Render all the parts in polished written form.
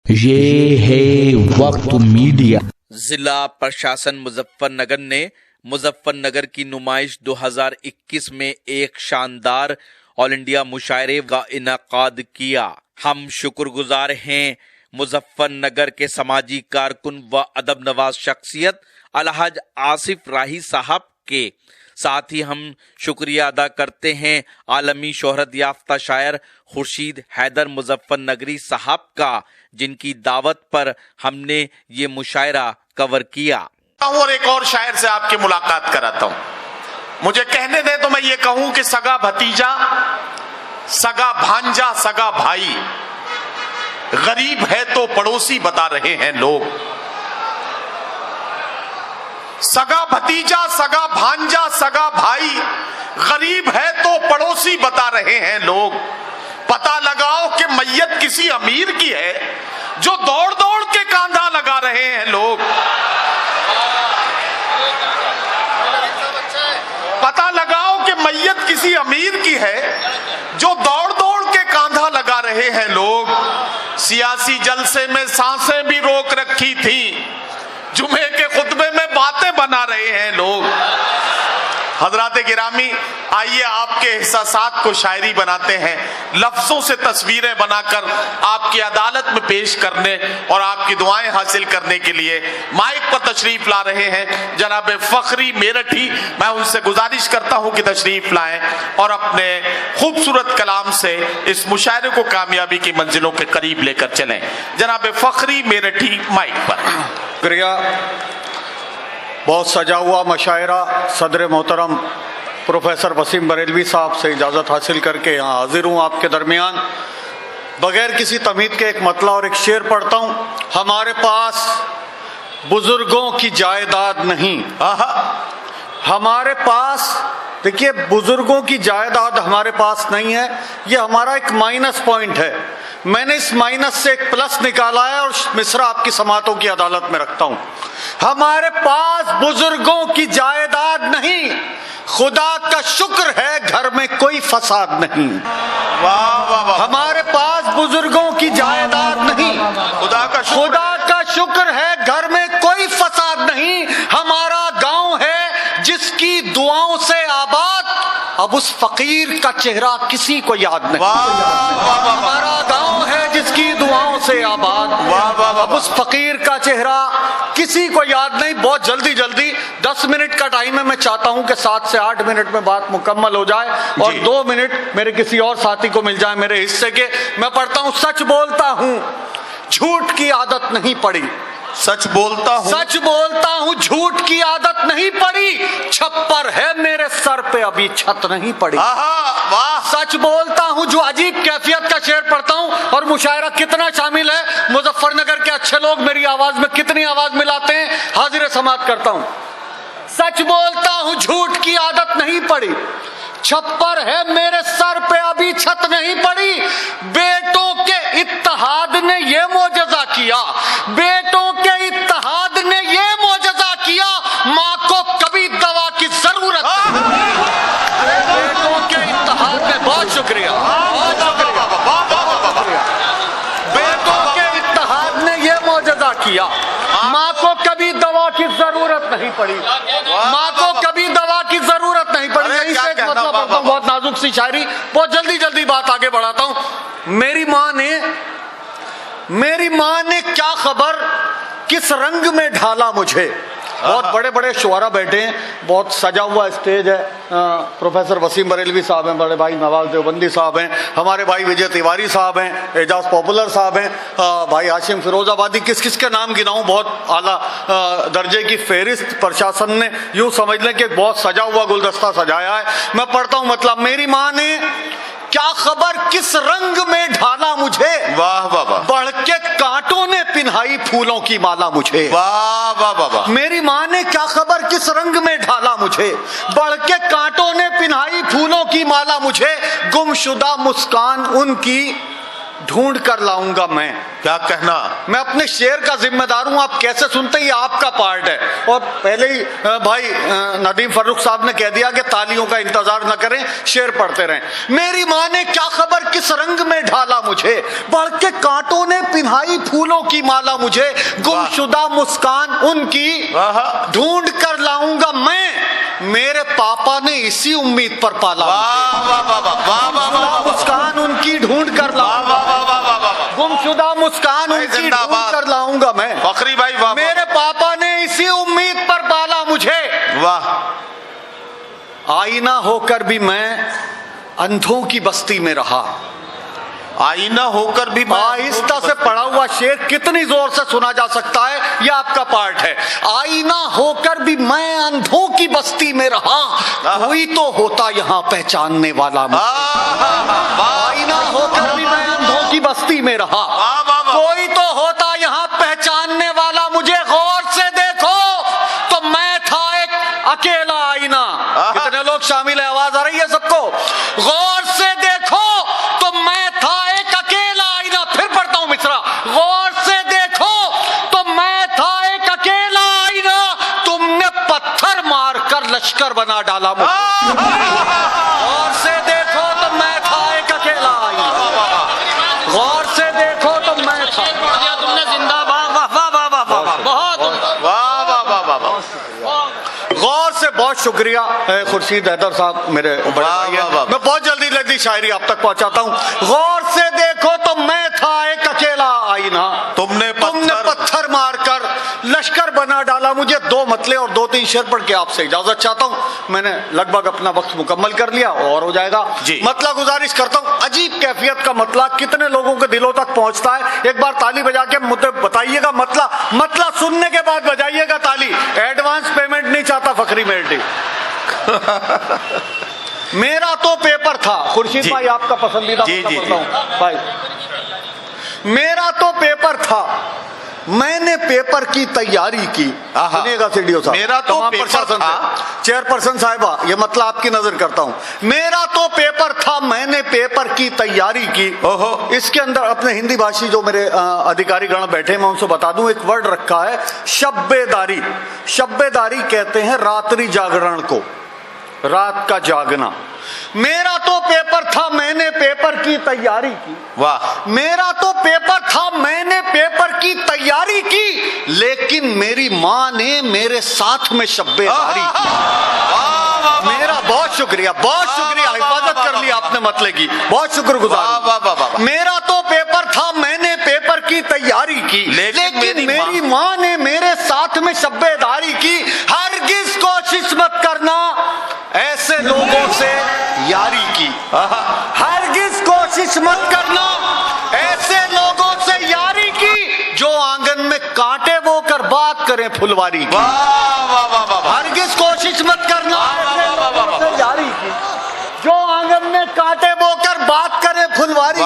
ये है वक्त मीडिया। जिला प्रशासन मुजफ्फरनगर ने मुजफ्फरनगर की नुमाइश 2021 में एक शानदार ऑल इंडिया मुशायरे का इनाकाद किया। हम शुक्रगुजार हैं मुजफ्फरनगर के समाजी कारकुन व अदब नवाज शख्सियत अलहाज आसिफ राही साहब के। साथ ही हम शुक्रिया अदा करते हैं आलमी शोहरत याफ्ता शायर खुर्शीद हैदर मुजफ्फरनगरी साहब का, जिनकी दावत पर हमने ये मुशायरा कवर किया। और एक और शायर से आपकी मुलाकात कराता हूं। मुझे कहने दें तो मैं ये कहूं कि सगा भतीजा, सगा भांजा, सगा भाई, गरीब है तो पड़ोसी बता रहे हैं लोग। सगा भतीजा, सगा भांजा, सगा भाई, गरीब है तो पड़ोसी बता रहे हैं लोग। पता लगाओ कि मैयत किसी अमीर की है जो दौड़ दौड़ के कांधा लगा रहे हैं लोग। पता लगाओ कि मैयत किसी अमीर की है जो दौड़ दौड़ के कांधा लगा रहे हैं लोग। सियासी जलसे में सांसें भी रोक रखी थी, जुमे के खुतबे में बातें बना रहे हैं लोग। हजरात गिरामी, आइए आपके एहसासात को शायरी बनाते हैं, लफ्जों से तस्वीरें बनाकर आपकी अदालत में पेश करने और आपकी दुआएं हासिल करने के लिए माइक पर तशरीफ ला रहे हैं जनाब फखरी मेरठी। मैं उनसे गुजारिश करता हूं कि तशरीफ लाएं और अपने खूबसूरत कलाम से इस मुशायरे को कामयाबी की मंजिलों के करीब लेकर चलें। जनाब फखरी मेरठी माइक पर। शुक्रिया। बहुत सजा हुआ मशायरा सदर मोहतरम प्रोफेसर वसीम बरेलवी साहब से इजाज़त हासिल करके यहाँ हाजिर हूँ आपके दरमियान। बगैर किसी तमीद के एक मतला और एक शेर पढ़ता हूँ। हमारे पास बुजुर्गों की जायदाद नहीं। हमारे पास, देखिए, बुजुर्गों की जायदाद हमारे पास नहीं है, ये हमारा एक माइनस पॉइंट है। मैंने इस माइनस से एक प्लस निकाला है और मिसरा आपकी समातों की अदालत में रखता हूं। हमारे पास बुजुर्गों की जायदाद नहीं, खुदा का शुक्र है घर में कोई फसाद नहीं। वाह वाह वाह। हमारे पास बुजुर्गों की जायदाद नहीं, खुदा का शुक्र है घर में कोई फसाद नहीं। हमारा गांव है जिसकी दुआओं से आबाद, अब उस फकीर का चेहरा किसी को याद नहीं। हमारा गांव है जिसकी दुआओं से आबाद, अब उस फकीर का चेहरा किसी को याद नहीं। बहुत जल्दी 10 मिनट का टाइम है। मैं चाहता हूं कि 7 से 8 मिनट में बात मुकम्मल हो जाए और 2 मिनट मेरे किसी और साथी को मिल जाए मेरे हिस्से के। मैं पढ़ता हूं, सच बोलता हूं, झूठ की आदत नहीं पड़ी। सच बोलता हूँ, झूठ की आदत नहीं पड़ी। छप्पर है मेरे सर पे, अभी छत नहीं पड़ी। वाह। सच बोलता हूँ, जो अजीब कैफियत का शेर पढ़ता हूँ। और मुशायरा कितना शामिल है, मुजफ्फरनगर के अच्छे लोग मेरी आवाज में कितनी आवाज मिलाते हैं। हाजिर समात करता हूँ। सच बोलता हूँ, झूठ की आदत नहीं पड़ी। छप्पर है मेरे सर पे, अभी छत नहीं पड़ी। बेटों के इत्तेहाद ने ये मोजज़ा किया, बेटों के इत्तेहाद ने ये मोजज़ा किया। माँ को कभी दवा की जरूरत नहीं। बेटों के इत्तेहाद ने, बहुत शुक्रिया, बेटों के इत्तेहाद ने ये मोजज़ा किया। माँ को कभी दवा की जरूरत नहीं पड़ी। माँ को कभी दवा की जरूरत नहीं पड़ी। यही से एक मतलब पढ़ता हूँ, बहुत नाजुक सी शायरी, बहुत जल्दी बात आगे बढ़ाता हूँ। मेरी माँ ने क्या खबर किस रंग में ढाला मुझे। बहुत बड़े बड़े शुआरा बैठे हैं, बहुत सजा हुआ स्टेज है। प्रोफेसर वसीम बरेलवी साहब हैं, बड़े भाई नवाज देवबंदी साहब हैं, हमारे भाई विजय तिवारी साहब हैं, एजाज पॉपुलर साहब हैं, भाई हाशिम फिरोजाबादी। किस किस के नाम गिनाऊं, बहुत आला दर्जे की फेरिस्त प्रशासन ने यूं समझ लें कि बहुत सजा हुआ गुलदस्ता सजाया है। मैं पढ़ता हूं मतलब, मेरी माँ ने क्या खबर किस रंग में ढाला मुझे। वाह वाह वाह। बढ़ के कांटों ने पिन्हाई फूलों की माला मुझे। वाह वाह वाह वाह। मेरी माँ ने क्या खबर किस रंग में ढाला मुझे, बढ़ के कांटों ने पिन्हाई फूलों की माला मुझे। गुमशुदा मुस्कान उनकी ढूंढ कर लाऊंगा मैं। क्या कहना? मैं अपने शेर का जिम्मेदार हूं, आप कैसे सुनते ही आपका पार्ट है। और पहले ही भाई नदीम फर्रुख साहब ने कह दिया कि तालियों का इंतजार न करें, शेर पढ़ते रहें। मेरी माँ ने क्या खबर किस रंग में ढाला मुझे, बढ़ के कांटों ने पिन्हाई फूलों की माला मुझे, गुमशुदा मुस्कान उनकी ढूंढ कर लाऊंगा मैं, मेरे पापा ने इसी उम्मीद पर पाला मुझे। मुस्कान उनकी ढूंढ कर लाऊंगा, गुमशुदा मुस्कान उनकी ढूंढ कर लाऊंगा मैं। फखरी भाई वाह, मेरे पापा ने इसी उम्मीद पर पाला मुझे। वाह। आईना होकर भी मैं अंधों की बस्ती में रहा। आईना होकर भी मैं आहिस्ता से पढ़ा हुआ शेर कितनी जोर से सुना जा सकता है, यह आपका पार्ट है। आईना होकर भी मैं अंधों की बस्ती में रहा, कोई तो होता यहाँ पहचानने वाला मुझे। आईना होकर भी मैं अंधों की बस्ती में रहा, कोई तो होता यहाँ पहचानने वाला मुझे। गौर से देखो तो मैं था एक अकेला आईना। कितने लोग शामिल है, आवाज आ रही है सबको? गौर से देखो तो मैं था एक अकेला आईना। फिर पढ़ता हूं मिसरा। गौर से देखो तो मैं था एक अकेला आईना, तुमने पत्थर मारकर लश्कर बना डाला मुझे। गौर से देखो तो मैं था एक अकेला आईना, गौर से देखो तो मैं था। तुमने जिंदाबाद, वाह वाह वाह वाह वाह, बहुत वाह वाह वाह वाह वाह। गौर से बहुत शुक्रिया खुर्शीद हैदर साहब, मेरे बड़े भाई हैं। मैं बहुत जल्दी जल्दी शायरी आप तक पहुंचाता हूं। गौर से देखो तो मैं था एक अकेला आईना, तुमने पत्थर मारकर लश्कर बना डाला मुझे। दो मतले और दो तीन शेर पढ़ के आपसे इजाजत चाहता हूं। मैंने लगभग अपना वक्त मुकम्मल कर लिया और हो जाएगा जी। मतला गुजारिश करता हूं, अजीब कैफियत का मतला कितने लोगों के दिलों तक पहुंचता है, एक बार ताली बजा के मुझे बताइएगा। मतला सुनने के बाद बजाइएगा ताली, एडवांस पेमेंट नहीं चाहता फखरी मेल्टी। मेरा तो पेपर था, खुर्शीद भाई आपका पसंदीदा भाई। मेरा तो पेपर था, मैंने पेपर की तैयारी की। सुनिएगा सीडीओ साहब, मेरा तो पेपर था। चेयरपर्सन साहिबा, ये मतलब आपकी नजर करता हूं। मेरा तो पेपर था, मैंने पेपर की तैयारी की। इसके अंदर अपने हिंदी भाषी जो मेरे अधिकारी गण बैठे, मैं उनसे बता दूं, एक वर्ड रखा है शब्बेदारी। शब्बेदारी कहते हैं रात्रि जागरण को, रात का जागना। मेरा तो पेपर था, मैंने पेपर की तैयारी की। वाह। मेरा तो पेपर था, मैंने पेपर की तैयारी की, लेकिन मेरी माँ ने मेरे साथ में शब्बेदारी की। मेरा बहुत शुक्रिया, बहुत शुक्रिया, हिफाजत कर ली आपने मतले की, बहुत शुक्रगुजार। मेरा तो पेपर था, मैंने पेपर की तैयारी की, लेकिन मेरी माँ ने मेरे साथ में शब्बेदारी की। हरगिज कोशिश मत करना ऐसे लोगों से यारी की, हरगिज कोशिश मत करना ऐसे लोगों से यारी की, जो आंगन में कांटे बोकर बात करें फुलवारी की। हरगिज कोशिश मत करना ऐसे लोगों से यारी की, जो आंगन में कांटे बोकर बात करें फुलवारी की।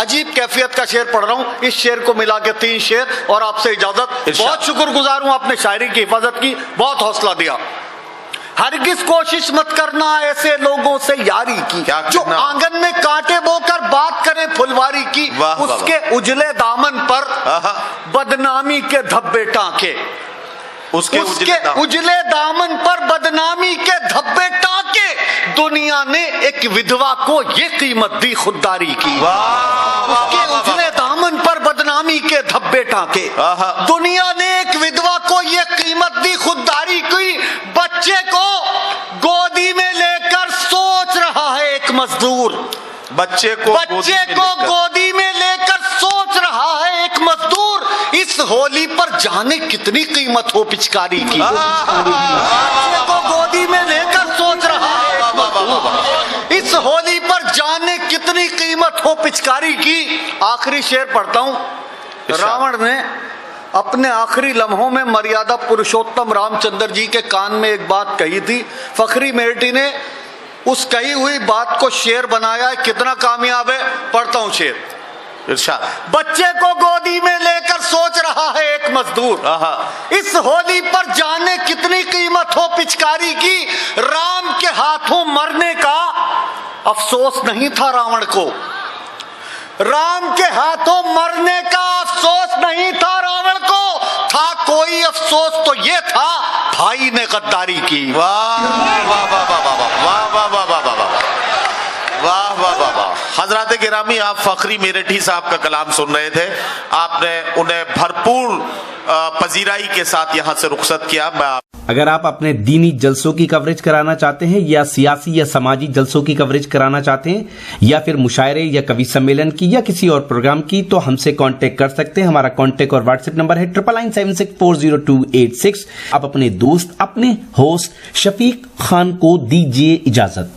अजीब कैफियत का शेर पढ़ रहा हूं, इस शेर को मिला के 3 शेर और आपसे इजाजत। बहुत शुक्रगुजार हूं, आपने शायरी की हिफाजत की, बहुत हौसला दिया। हरगिज कोशिश मत करना ऐसे लोगों से यारी की, जो आंगन में कांटे बोकर बात करें फुलवारी की। उसके उजले दामन पर बदनामी के धब्बे टांके, उसके उजले दामन पर बदनामी के धब्बे टांके। दुनिया ने एक विधवा को ये कीमत दी खुददारी की। उसके उजले दामन पर बदनामी के धब्बे टांके, दुनिया ने एक विधवा को ये कीमत दी खुददारी की। बच्चे को गोदी में लेकर सोच रहा है एक मजदूर, बच्चे को गोदी में लेकर सोच रहा है एक मजदूर। इस होली पर जाने कितनी कीमत हो पिचकारी की। बच्चे को गोदी में लेकर सोच रहा है एक मजदूर, इस होली पर जाने कितनी कीमत हो पिचकारी की। आखिरी शेर पढ़ता हूं। रावण ने अपने आखिरी लम्हों में मर्यादा पुरुषोत्तम रामचंद्र जी के कान में एक बात कही थी। फखरी मेल्टी ने उस कही हुई बात को शेर बनाया है। कितना कामयाब है, पढ़ता हूं शेर। बच्चे को गोदी में लेकर सोच रहा है एक मजदूर, इस होली पर जाने कितनी कीमत हो पिचकारी की। राम के हाथों मरने का अफसोस नहीं था रावण को, राम के हाथों मरने का अफसोस नहीं था रावण को, था कोई अफसोस तो ये था भाई ने गद्दारी की। वाह वाह वाह वाह वाह वाह वाह वाह वाह वाह वाह वाह वाह वाह। हजरात गिरामी, आप फखरी मेरठी साहब का कलाम सुन रहे थे, आपने उन्हें भरपूर पजीराई के साथ यहाँ से रुखसत किया। अगर आप अपने दीनी जलसों की कवरेज कराना चाहते हैं या सियासी या समाजी जलसों की कवरेज कराना चाहते हैं या फिर मुशायरे या कवि सम्मेलन की या किसी और प्रोग्राम की, तो हमसे कांटेक्ट कर सकते हैं। हमारा कांटेक्ट और व्हाट्सएप नंबर है 9976400286। आप अपने दोस्त, अपने होस्ट शफीक खान को दीजिए इजाजत।